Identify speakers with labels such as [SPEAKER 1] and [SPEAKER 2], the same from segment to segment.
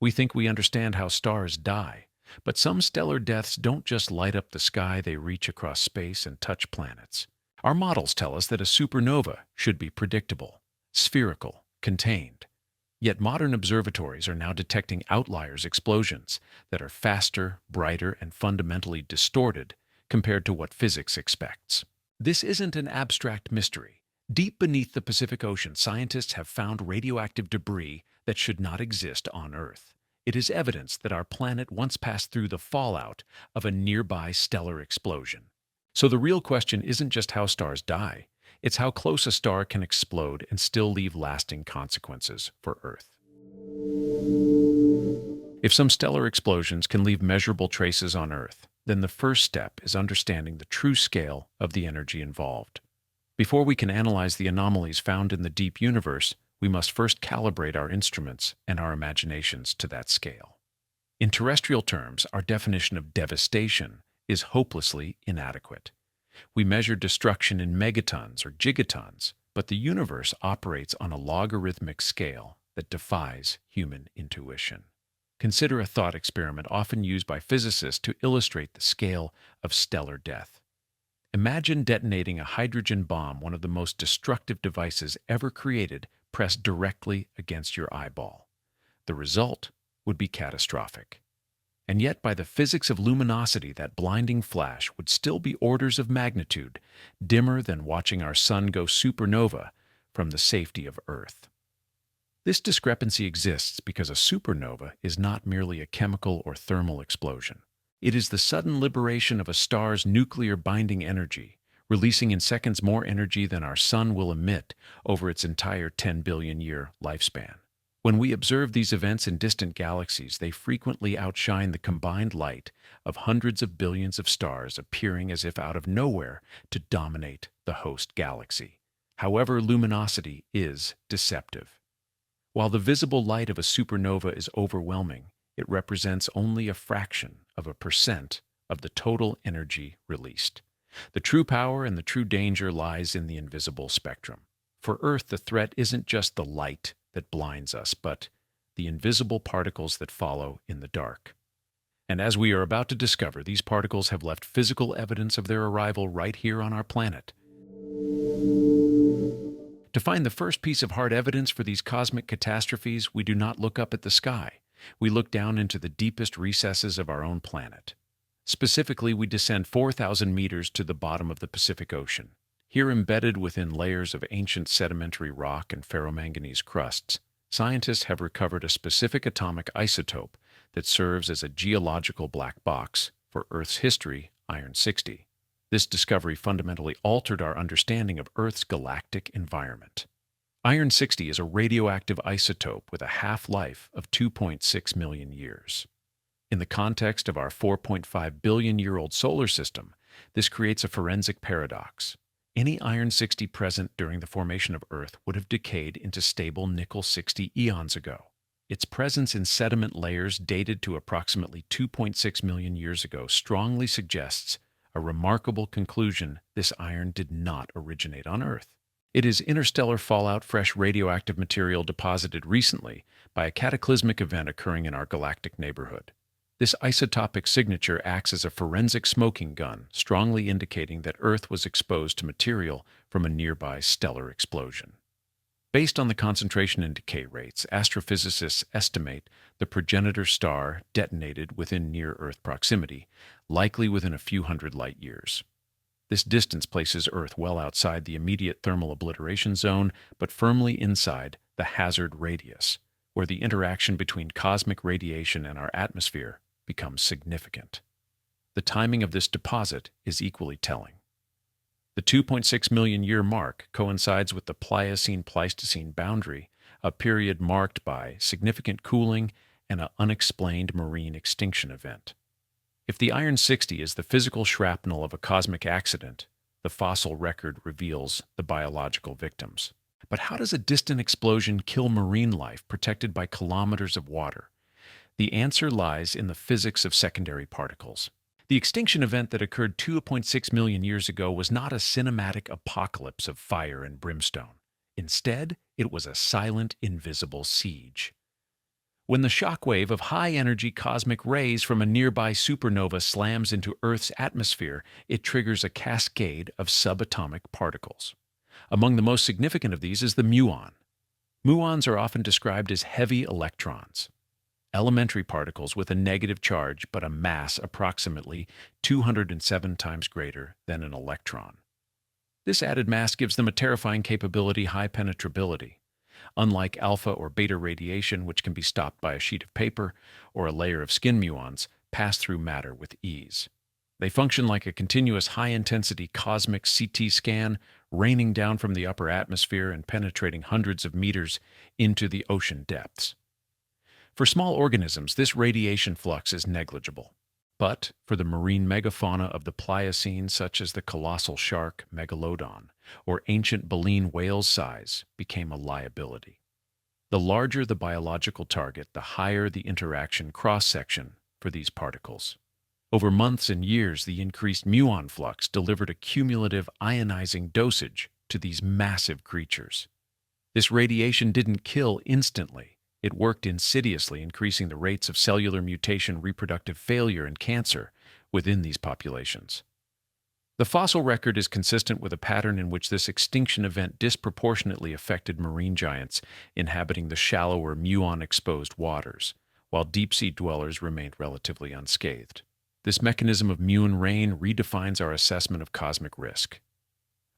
[SPEAKER 1] We think we understand how stars die, but some stellar deaths don't just light up the sky, they reach across space and touch planets. Our models tell us that a supernova should be predictable, spherical, contained. Yet modern observatories are now detecting outliers explosions that are faster, brighter, and fundamentally distorted compared to what physics expects. This isn't an abstract mystery. Deep beneath the Pacific Ocean, scientists have found radioactive debris that should not exist on Earth. It is evidence that our planet once passed through the fallout of a nearby stellar explosion. So the real question isn't just how stars die, it's how close a star can explode and still leave lasting consequences for Earth. If some stellar explosions can leave measurable traces on Earth, then the first step is understanding the true scale of the energy involved. Before we can analyze the anomalies found in the deep universe, we must first calibrate our instruments and our imaginations to that scale. In terrestrial terms, our definition of devastation is hopelessly inadequate. We measure destruction in megatons or gigatons, but the universe operates on a logarithmic scale that defies human intuition. Consider a thought experiment often used by physicists to illustrate the scale of stellar death. Imagine detonating a hydrogen bomb, one of the most destructive devices ever created, pressed directly against your eyeball. The result would be catastrophic. And yet, by the physics of luminosity, that blinding flash would still be orders of magnitude dimmer than watching our sun go supernova from the safety of Earth. This discrepancy exists because a supernova is not merely a chemical or thermal explosion. It is the sudden liberation of a star's nuclear binding energy, releasing in seconds more energy than our sun will emit over its entire 10 billion year lifespan. When we observe these events in distant galaxies, they frequently outshine the combined light of hundreds of billions of stars, appearing as if out of nowhere to dominate the host galaxy. However, luminosity is deceptive. While the visible light of a supernova is overwhelming, it represents only a fraction of a percent of the total energy released. The true power and the true danger lies in the invisible spectrum. For Earth, the threat isn't just the light that blinds us, but the invisible particles that follow in the dark. And as we are about to discover, these particles have left physical evidence of their arrival right here on our planet. To find the first piece of hard evidence for these cosmic catastrophes, we do not look up at the sky. We look down into the deepest recesses of our own planet. Specifically, we descend 4,000 meters to the bottom of the Pacific Ocean. Here, embedded within layers of ancient sedimentary rock and ferromanganese crusts, scientists have recovered a specific atomic isotope that serves as a geological black box for Earth's history, iron-60. This discovery fundamentally altered our understanding of Earth's galactic environment. Iron-60 is a radioactive isotope with a half-life of 2.6 million years. In the context of our 4.5 billion-year-old solar system, this creates a forensic paradox. Any iron-60 present during the formation of Earth would have decayed into stable nickel-60 eons ago. Its presence in sediment layers dated to approximately 2.6 million years ago strongly suggests a remarkable conclusion: this iron did not originate on Earth. It is interstellar fallout, fresh radioactive material deposited recently by a cataclysmic event occurring in our galactic neighborhood. This isotopic signature acts as a forensic smoking gun, strongly indicating that Earth was exposed to material from a nearby stellar explosion. Based on the concentration and decay rates, astrophysicists estimate the progenitor star detonated within near-Earth proximity, likely within a few hundred light years. This distance places Earth well outside the immediate thermal obliteration zone, but firmly inside the hazard radius, where the interaction between cosmic radiation and our atmosphere becomes significant. The timing of this deposit is equally telling. The 2.6 million year mark coincides with the Pliocene-Pleistocene boundary, a period marked by significant cooling and an unexplained marine extinction event. If the iron-60 is the physical shrapnel of a cosmic accident, the fossil record reveals the biological victims. But how does a distant explosion kill marine life protected by kilometers of water? The answer lies in the physics of secondary particles. The extinction event that occurred 2.6 million years ago was not a cinematic apocalypse of fire and brimstone. Instead, it was a silent, invisible siege. When the shockwave of high-energy cosmic rays from a nearby supernova slams into Earth's atmosphere, it triggers a cascade of subatomic particles. Among the most significant of these is the muon. Muons are often described as heavy electrons, elementary particles with a negative charge but a mass approximately 207 times greater than an electron. This added mass gives them a terrifying capability: high penetrability. Unlike alpha or beta radiation, which can be stopped by a sheet of paper or a layer of skin, muons pass through matter with ease. They function like a continuous high-intensity cosmic CT scan, raining down from the upper atmosphere and penetrating hundreds of meters into the ocean depths. For small organisms, this radiation flux is negligible. But for the marine megafauna of the Pliocene, such as the colossal shark Megalodon or ancient baleen whale's size, became a liability. The larger the biological target, the higher the interaction cross-section for these particles. Over months and years, the increased muon flux delivered a cumulative ionizing dosage to these massive creatures. This radiation didn't kill instantly. It worked insidiously, increasing the rates of cellular mutation, reproductive failure, and cancer within these populations. The fossil record is consistent with a pattern in which this extinction event disproportionately affected marine giants inhabiting the shallower muon-exposed waters, while deep-sea dwellers remained relatively unscathed. This mechanism of muon rain redefines our assessment of cosmic risk.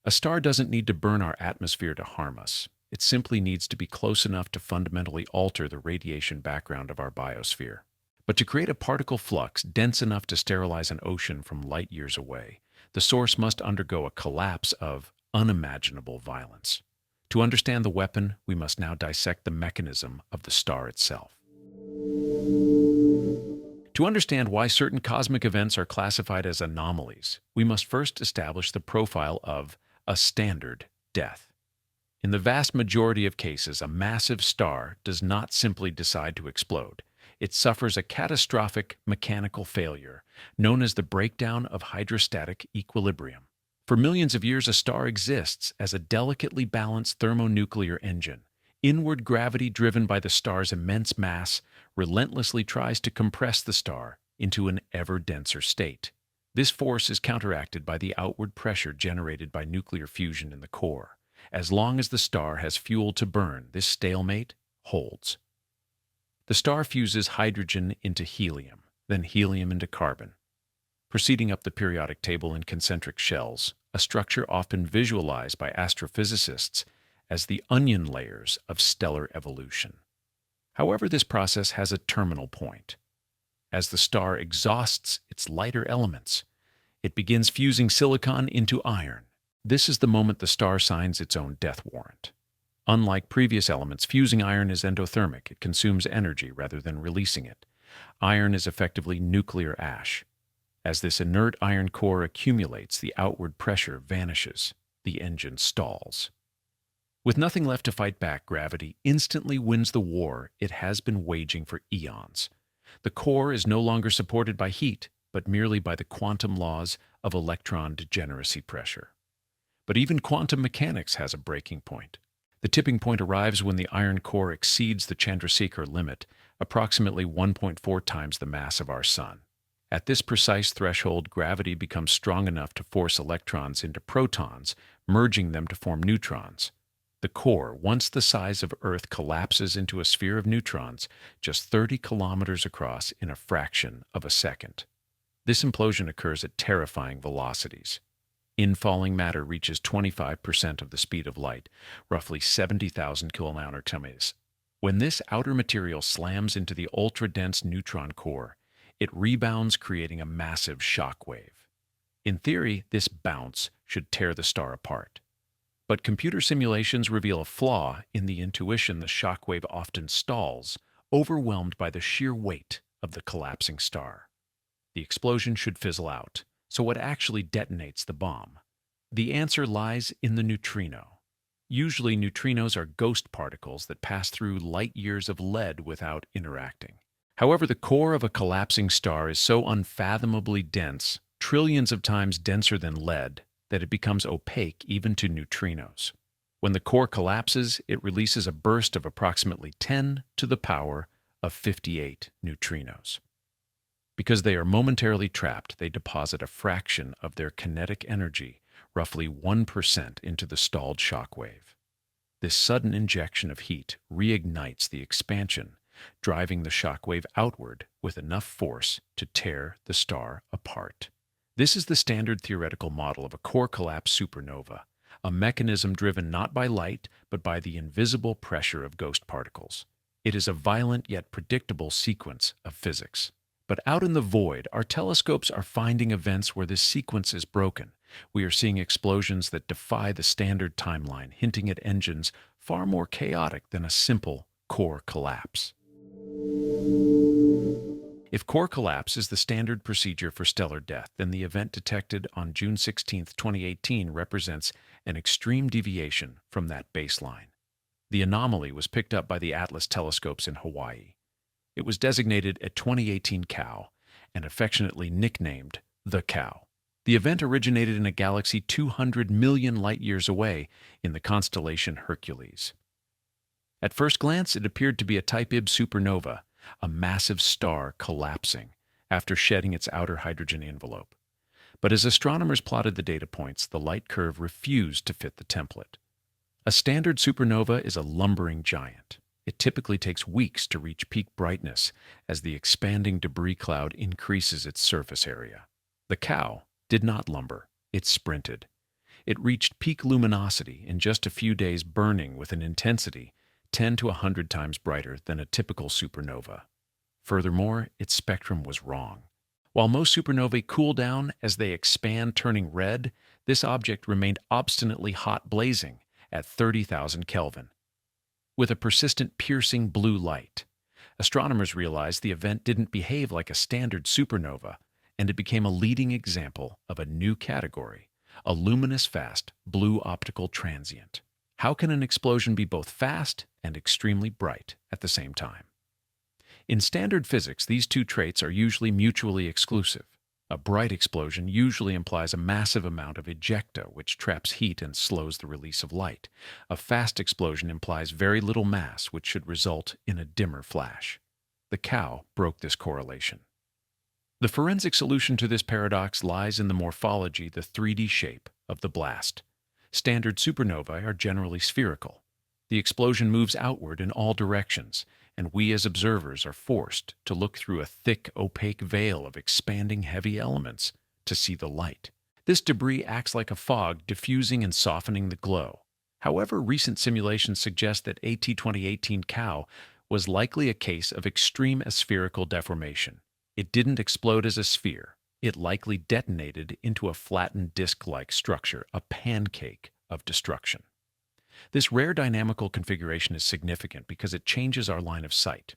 [SPEAKER 1] A star doesn't need to burn our atmosphere to harm us. It simply needs to be close enough to fundamentally alter the radiation background of our biosphere. But to create a particle flux dense enough to sterilize an ocean from light years away, the source must undergo a collapse of unimaginable violence. To understand the weapon, we must now dissect the mechanism of the star itself. To understand why certain cosmic events are classified as anomalies, we must first establish the profile of a standard death. In the vast majority of cases, a massive star does not simply decide to explode. It suffers a catastrophic mechanical failure, known as the breakdown of hydrostatic equilibrium. For millions of years, a star exists as a delicately balanced thermonuclear engine. Inward gravity, driven by the star's immense mass, relentlessly tries to compress the star into an ever-denser state. This force is counteracted by the outward pressure generated by nuclear fusion in the core. As long as the star has fuel to burn, this stalemate holds. The star fuses hydrogen into helium, then helium into carbon, proceeding up the periodic table in concentric shells, a structure often visualized by astrophysicists as the onion layers of stellar evolution. However, this process has a terminal point. As the star exhausts its lighter elements, it begins fusing silicon into iron. This is the moment the star signs its own death warrant. Unlike previous elements, fusing iron is endothermic. It consumes energy rather than releasing it. Iron is effectively nuclear ash. As this inert iron core accumulates, the outward pressure vanishes. The engine stalls. With nothing left to fight back, gravity instantly wins the war it has been waging for eons. The core is no longer supported by heat, but merely by the quantum laws of electron degeneracy pressure. But even quantum mechanics has a breaking point. The tipping point arrives when the iron core exceeds the Chandrasekhar limit, approximately 1.4 times the mass of our Sun. At this precise threshold, gravity becomes strong enough to force electrons into protons, merging them to form neutrons. The core, once the size of Earth, collapses into a sphere of neutrons just 30 kilometers across in a fraction of a second. This implosion occurs at terrifying velocities. Infalling matter reaches 25% of the speed of light, roughly 70,000 km/s. When this outer material slams into the ultra-dense neutron core, it rebounds, creating a massive shock wave. In theory, this bounce should tear the star apart. But computer simulations reveal a flaw in the intuition. The shock wave often stalls, overwhelmed by the sheer weight of the collapsing star. The explosion should fizzle out. So what actually detonates the bomb? The answer lies in the neutrino. Usually, neutrinos are ghost particles that pass through light years of lead without interacting. However, the core of a collapsing star is so unfathomably dense, trillions of times denser than lead, that it becomes opaque even to neutrinos. When the core collapses, it releases a burst of approximately 10 to the power of 58 neutrinos. Because they are momentarily trapped, they deposit a fraction of their kinetic energy, roughly 1%, into the stalled shock wave. This sudden injection of heat reignites the expansion, driving the shock wave outward with enough force to tear the star apart. This is the standard theoretical model of a core collapse supernova, a mechanism driven not by light but by the invisible pressure of ghost particles. It is a violent yet predictable sequence of physics. But out in the void, our telescopes are finding events where this sequence is broken. We are seeing explosions that defy the standard timeline, hinting at engines far more chaotic than a simple core collapse. If core collapse is the standard procedure for stellar death, then the event detected on June 16, 2018 represents an extreme deviation from that baseline. The anomaly was picked up by the Atlas telescopes in Hawaii. It was designated a 2018 cow and affectionately nicknamed the Cow. The event originated in a galaxy 200 million light-years away in the constellation Hercules. At first glance, it appeared to be a Type Ib supernova, a massive star collapsing after shedding its outer hydrogen envelope. But as astronomers plotted the data points, the light curve refused to fit the template. A standard supernova is a lumbering giant. It typically takes weeks to reach peak brightness as the expanding debris cloud increases its surface area. The Cow did not lumber, it sprinted. It reached peak luminosity in just a few days, burning with an intensity 10 to 100 times brighter than a typical supernova. Furthermore, its spectrum was wrong. While most supernovae cool down as they expand, turning red, this object remained obstinately hot, blazing at 30,000 Kelvin. With a persistent piercing blue light, astronomers realized the event didn't behave like a standard supernova, and it became a leading example of a new category, a luminous fast blue optical transient. How can an explosion be both fast and extremely bright at the same time? In standard physics, these two traits are usually mutually exclusive. A bright explosion usually implies a massive amount of ejecta, which traps heat and slows the release of light. A fast explosion implies very little mass, which should result in a dimmer flash. The Cow broke this correlation. The forensic solution to this paradox lies in the morphology, the 3D shape of the blast. Standard supernovae are generally spherical. The explosion moves outward in all directions, and we as observers are forced to look through a thick, opaque veil of expanding heavy elements to see the light. This debris acts like a fog, diffusing and softening the glow. However, recent simulations suggest that AT2018 Cow was likely a case of extreme aspherical deformation. It didn't explode as a sphere. It likely detonated into a flattened disc-like structure, a pancake of destruction. This rare dynamical configuration is significant because it changes our line of sight.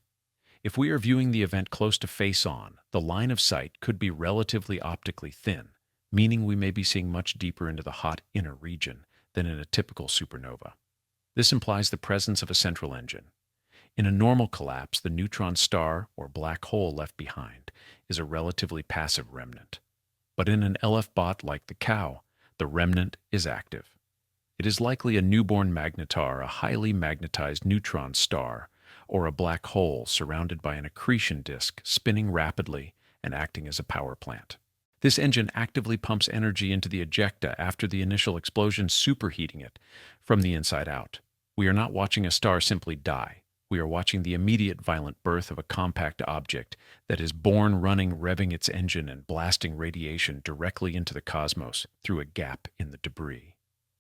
[SPEAKER 1] If we are viewing the event close to face-on, the line of sight could be relatively optically thin, meaning we may be seeing much deeper into the hot inner region than in a typical supernova. This implies the presence of a central engine. In a normal collapse, the neutron star or black hole left behind is a relatively passive remnant. But in an LF bot like the Cow, the remnant is active. It is likely a newborn magnetar, a highly magnetized neutron star, or a black hole surrounded by an accretion disk spinning rapidly and acting as a power plant. This engine actively pumps energy into the ejecta after the initial explosion, superheating it from the inside out. We are not watching a star simply die. We are watching the immediate violent birth of a compact object that is born running, revving its engine and blasting radiation directly into the cosmos through a gap in the debris.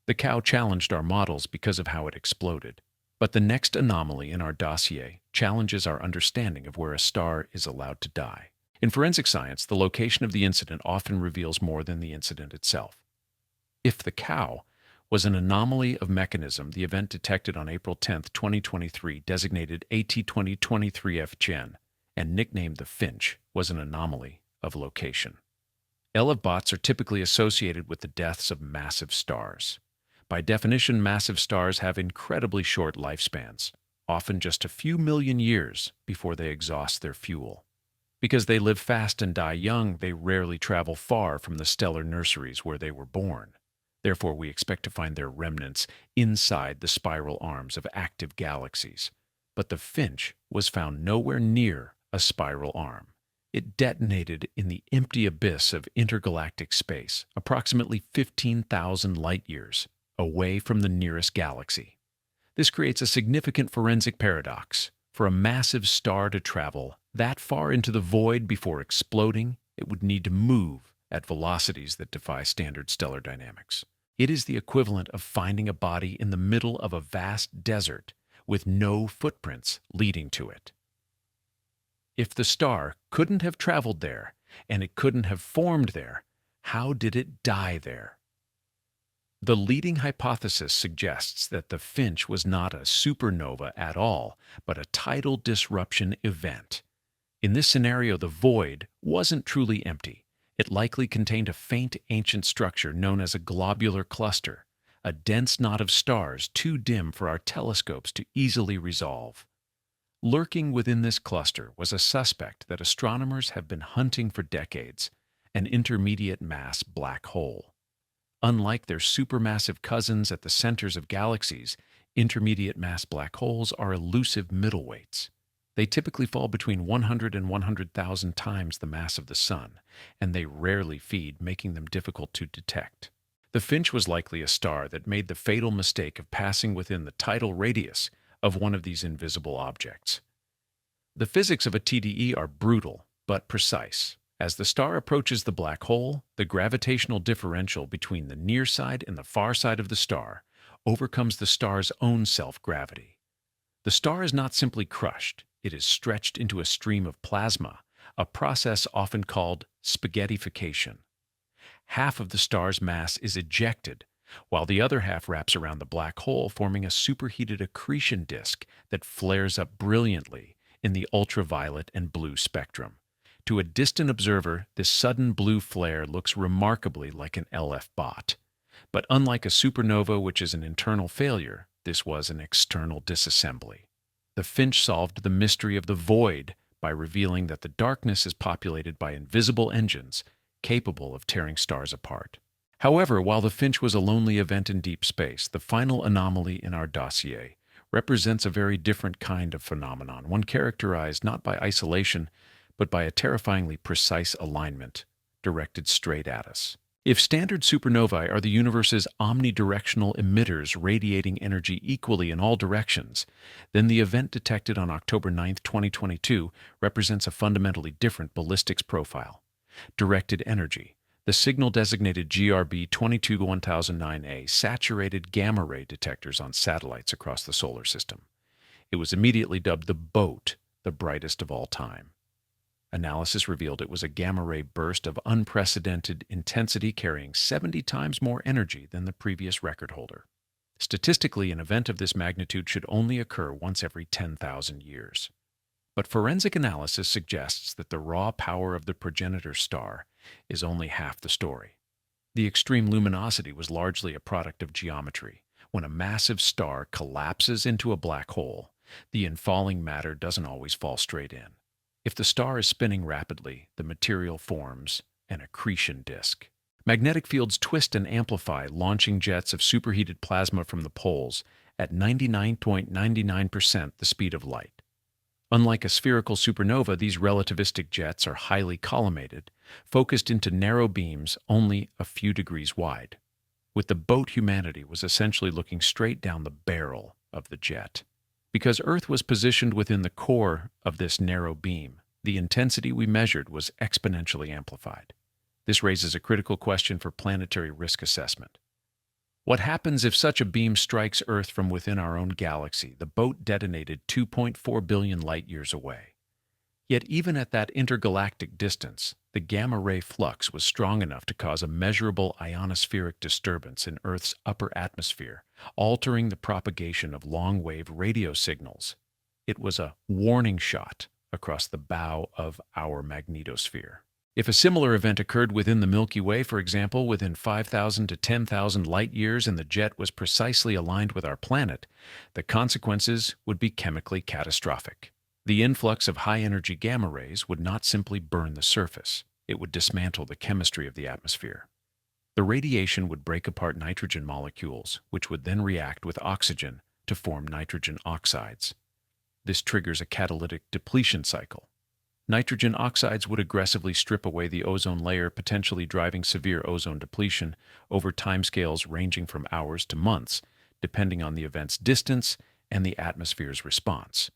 [SPEAKER 1] The Cow challenged our models because of how it exploded. But the next anomaly in our dossier challenges our understanding of where a star is allowed to die. In forensic science, the location of the incident often reveals more than the incident itself. If the Cow was an anomaly of mechanism, the event detected on April 10, 2023, designated AT2023F Gen and nicknamed the Finch, was an anomaly of location. LF bots are typically associated with the deaths of massive stars. By definition, massive stars have incredibly short lifespans, often just a few million years before they exhaust their fuel. Because they live fast and die young, they rarely travel far from the stellar nurseries where they were born. Therefore, we expect to find their remnants inside the spiral arms of active galaxies. But the Finch was found nowhere near a spiral arm. It detonated in the empty abyss of intergalactic space, approximately 15,000 light-years away from the nearest galaxy. This creates a significant forensic paradox. For a massive star to travel that far into the void before exploding, it would need to move at velocities that defy standard stellar dynamics. It is the equivalent of finding a body in the middle of a vast desert with no footprints leading to it. If the star couldn't have traveled there and it couldn't have formed there, how did it die there? The leading hypothesis suggests that the Finch was not a supernova at all, but a tidal disruption event. In this scenario, the void wasn't truly empty. It likely contained a faint ancient structure known as a globular cluster, a dense knot of stars too dim for our telescopes to easily resolve. Lurking within this cluster was a suspect that astronomers have been hunting for decades, an intermediate mass black hole. Unlike their supermassive cousins at the centers of galaxies, intermediate mass black holes are elusive middleweights. They typically fall between 100 and 100,000 times the mass of the Sun, and they rarely feed, making them difficult to detect. The Finch was likely a star that made the fatal mistake of passing within the tidal radius of one of these invisible objects. The physics of a TDE are brutal, but precise. As the star approaches the black hole, the gravitational differential between the near side and the far side of the star overcomes the star's own self-gravity. The star is not simply crushed, it is stretched into a stream of plasma, a process often called spaghettification. Half of the star's mass is ejected, while the other half wraps around the black hole, forming a superheated accretion disk that flares up brilliantly in the ultraviolet and blue spectrum. To a distant observer, this sudden blue flare looks remarkably like an LF bot. But unlike a supernova, which is an internal failure, this was an external disassembly. The Finch solved the mystery of the void by revealing that the darkness is populated by invisible engines capable of tearing stars apart. However, while the Finch was a lonely event in deep space, the final anomaly in our dossier represents a very different kind of phenomenon, one characterized not by isolation, but by a terrifyingly precise alignment directed straight at us. If standard supernovae are the universe's omnidirectional emitters radiating energy equally in all directions, then the event detected on October 9, 2022 represents a fundamentally different ballistics profile. Directed energy. The signal designated GRB 221009A saturated gamma-ray detectors on satellites across the solar system. It was immediately dubbed the boat, the brightest of all time. Analysis revealed it was a gamma-ray burst of unprecedented intensity carrying 70 times more energy than the previous record holder. Statistically, an event of this magnitude should only occur once every 10,000 years. But forensic analysis suggests that the raw power of the progenitor star is only half the story. The extreme luminosity was largely a product of geometry. When a massive star collapses into a black hole, the infalling matter doesn't always fall straight in. If the star is spinning rapidly, the material forms an accretion disk. Magnetic fields twist and amplify, launching jets of superheated plasma from the poles at 99.99% the speed of light. Unlike a spherical supernova, these relativistic jets are highly collimated, focused into narrow beams only a few degrees wide. With the boat, humanity was essentially looking straight down the barrel of the jet. Because Earth was positioned within the core of this narrow beam, the intensity we measured was exponentially amplified. This raises a critical question for planetary risk assessment. What happens if such a beam strikes Earth from within our own galaxy? The boat detonated 2.4 billion light-years away. Yet even at that intergalactic distance, the gamma-ray flux was strong enough to cause a measurable ionospheric disturbance in Earth's upper atmosphere, altering the propagation of long-wave radio signals. It was a warning shot across the bow of our magnetosphere. If a similar event occurred within the Milky Way, for example, within 5,000 to 10,000 light-years and the jet was precisely aligned with our planet, the consequences would be chemically catastrophic. The influx of high-energy gamma rays would not simply burn the surface, it would dismantle the chemistry of the atmosphere. The radiation would break apart nitrogen molecules, which would then react with oxygen to form nitrogen oxides. This triggers a catalytic depletion cycle. Nitrogen oxides would aggressively strip away the ozone layer, potentially driving severe ozone depletion over timescales ranging from hours to months, depending on the event's distance and the atmosphere's response.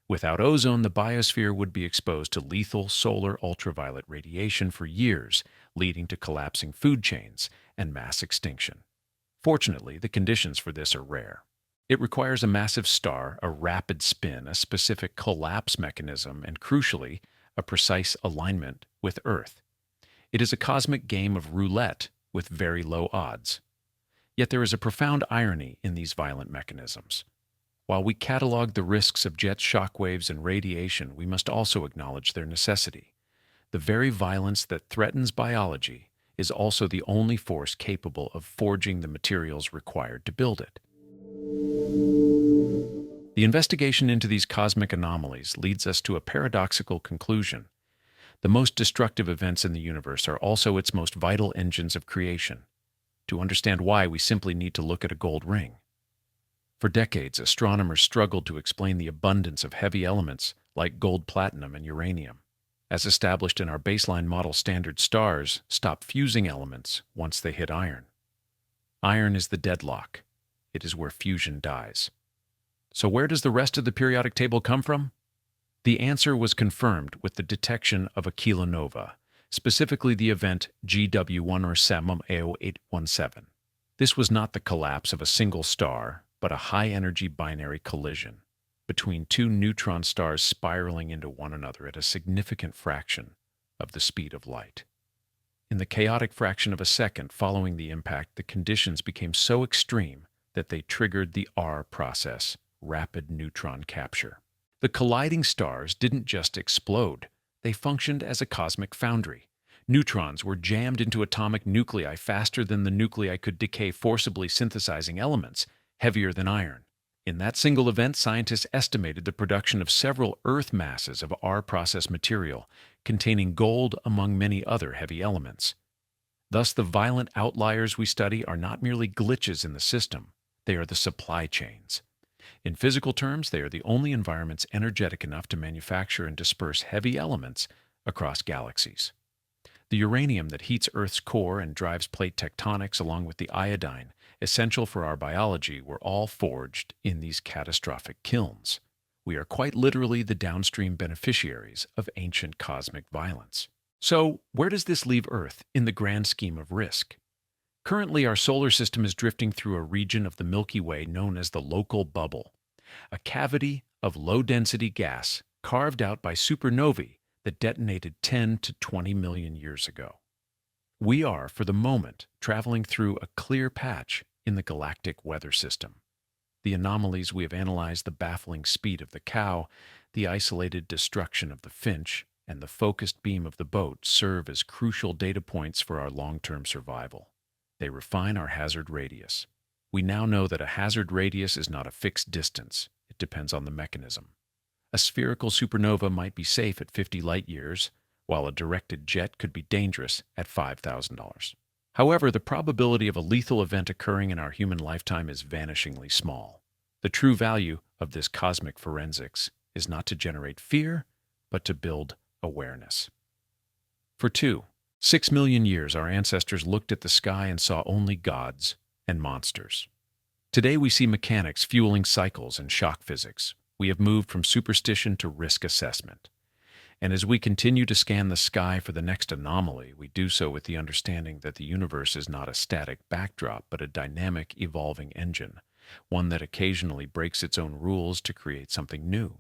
[SPEAKER 1] Without ozone, the biosphere would be exposed to lethal solar ultraviolet radiation for years, leading to collapsing food chains and mass extinction. Fortunately, the conditions for this are rare. It requires a massive star, a rapid spin, a specific collapse mechanism, and crucially, a precise alignment with Earth. It is a cosmic game of roulette with very low odds. Yet there is a profound irony in these violent mechanisms. While we catalog the risks of jet shockwaves and radiation, we must also acknowledge their necessity. The very violence that threatens biology is also the only force capable of forging the materials required to build it. The investigation into these cosmic anomalies leads us to a paradoxical conclusion. The most destructive events in the universe are also its most vital engines of creation. To understand why, we simply need to look at a gold ring. For decades, astronomers struggled to explain the abundance of heavy elements like gold, platinum, and uranium. As established in our baseline model, standard stars stop fusing elements once they hit iron. Iron is the deadlock. It is where fusion dies. So where does the rest of the periodic table come from? The answer was confirmed with the detection of a kilonova, specifically the event GW1 or SEM 0817. This was not the collapse of a single star, but a high-energy binary collision between two neutron stars spiraling into one another at a significant fraction of the speed of light. In the chaotic fraction of a second following the impact, the conditions became so extreme that they triggered the R process, rapid neutron capture. The colliding stars didn't just explode, they functioned as a cosmic foundry. Neutrons were jammed into atomic nuclei faster than the nuclei could decay, forcibly synthesizing elements heavier than iron. In that single event, scientists estimated the production of several Earth masses of R-process material, containing gold among many other heavy elements. Thus, the violent outliers we study are not merely glitches in the system, they are the supply chains. In physical terms, they are the only environments energetic enough to manufacture and disperse heavy elements across galaxies. The uranium that heats Earth's core and drives plate tectonics, along with the iodine, essential for our biology, were all forged in these catastrophic kilns. We are quite literally the downstream beneficiaries of ancient cosmic violence. So, where does this leave Earth in the grand scheme of risk? Currently, our solar system is drifting through a region of the Milky Way known as the local bubble, a cavity of low-density gas carved out by supernovae that detonated 10 to 20 million years ago. We are, for the moment, traveling through a clear patch in the galactic weather system. The anomalies we have analyzed, the baffling speed of the cow, the isolated destruction of the finch, and the focused beam of the boat serve as crucial data points for our long-term survival. They refine our hazard radius. We now know that a hazard radius is not a fixed distance. It depends on the mechanism. A spherical supernova might be safe at 50 light-years, while a directed jet could be dangerous at $5,000. However, the probability of a lethal event occurring in our human lifetime is vanishingly small. The true value of this cosmic forensics is not to generate fear, but to build awareness. For 6 million years, our ancestors looked at the sky and saw only gods and monsters. Today we see mechanics fueling cycles and shock physics. We have moved from superstition to risk assessment. And as we continue to scan the sky for the next anomaly, we do so with the understanding that the universe is not a static backdrop, but a dynamic, evolving engine, one that occasionally breaks its own rules to create something new.